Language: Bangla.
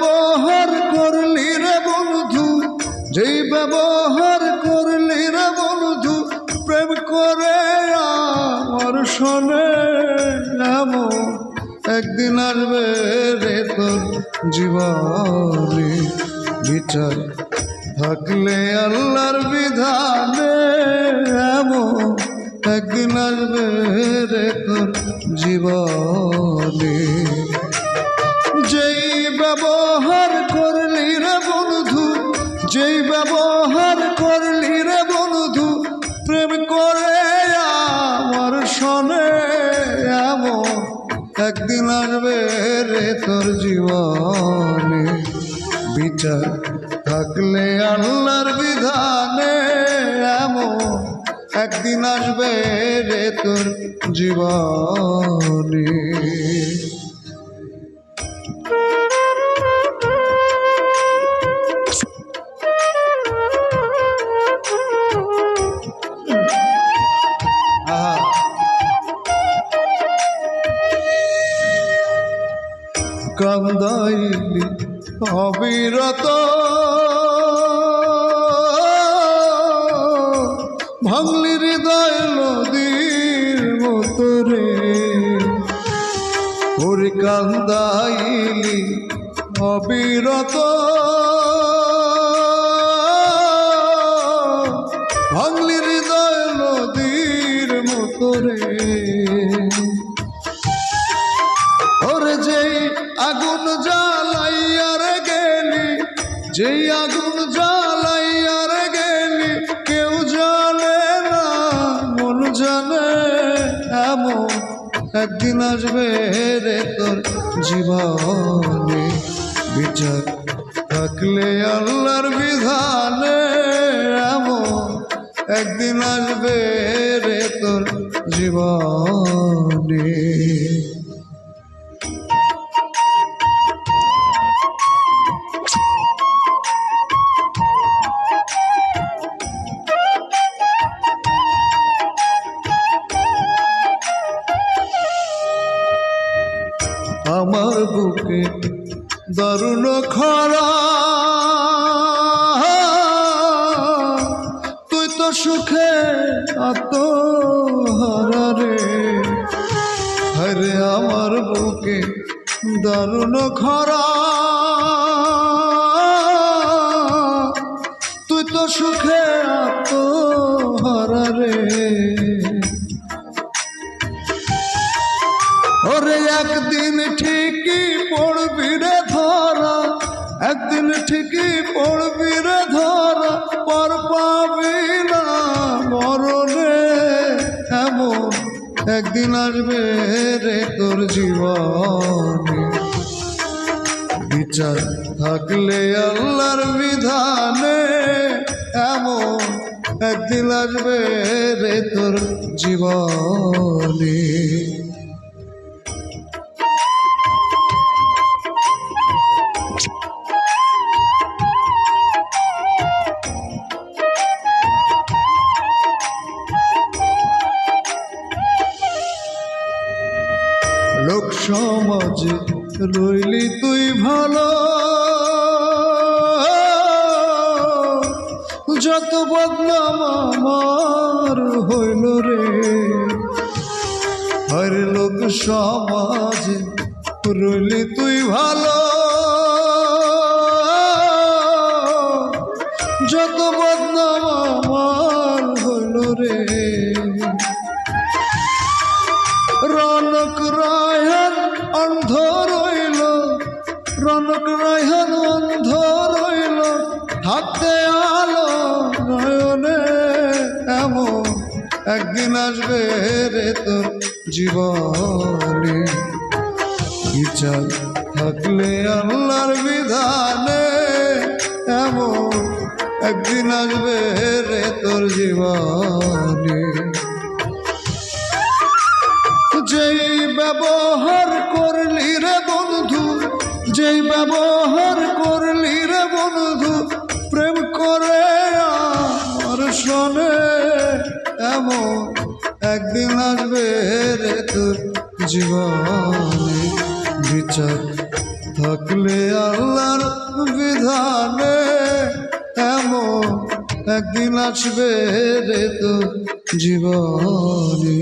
ব্যবহার করলি রে বন্ধু, যেই ব্যবহার করলি রে বন্ধু, প্রেম করে আমার শোনে এমন একদিন আসবে রে তোর জীবনে। বিচার থাকলে আল্লাহর বিধানে এমন একদিন আসবে রে তোর জীবনে। যেই ব্যবহার করলি রে বন্ধু, যেই ব্যবহার করলি রে বন্ধু, প্রেম করে আমার শোনে এমন একদিন আসবে রে তোর জীবনে। বিচার থাকলে আল্লাহর বিধানে এমন একদিন আসবে রে তোর জীবনে। কান্দাইলি অবিরত ভাঙলি হৃদয় নদীর মতো রে, ওরে কান্দাইলি অবিরত ভাঙলি হৃদয় নদীর মতো রে। ওরে যেই আগুন জ্বালাইয়ার গেলি, যেই আগুন জ্বালাইয়ার গেলি, কেউ জানে না মন জানে এমন একদিন আসবে রে তোর জীবনে। বিচার থাকলে আল্লাহর বিধানে এমন একদিন আসবে রে তোর জীবনে। আমার বুকে দারুণ খরা, তুই তো সুখে আত্মহারা রে। হরে আমার বুকে দারুণ খরা, তুই তো সুখে আত্মহারা রে। ওরে একদিন ঠিকই পড়বি রে ধরা, একদিন ঠিকই পড়বি রে ধরা, পর পাবি না মরণে এমন একদিন আসবে রে তোর জীবনে। বিচার থাকলে আল্লাহর বিধানে এমন একদিন আসবে রে তোর জীবনে। লোক সমাজে রইলি তুই ভালো, যত বদনাম আমার হইল রে। হরে লোক সমাজে রইলি তুই ভালো, যত বদনাম আমার হইল রে। রনক রায়হান অন্ধ রইল, রনক রায়হান অন্ধ রইল, থাকতে আলো নয়নে এমন একদিন আসবে রে তোর জীবনে। বিচার থাকলে আল্লাহর বিধানে এমন একদিন আসবে রে তোর জীবনে। যেই ব্যবহার করলি রে বন্ধু, যেই ব্যবহার করলি রে বন্ধু, প্রেম করে আমার শোনে এমন একদিন আসবে রে তোর জীবনে। বিচার থাকলে আল্লাহর বিধানে এমন একদিন আসবে রে তো জীবনে।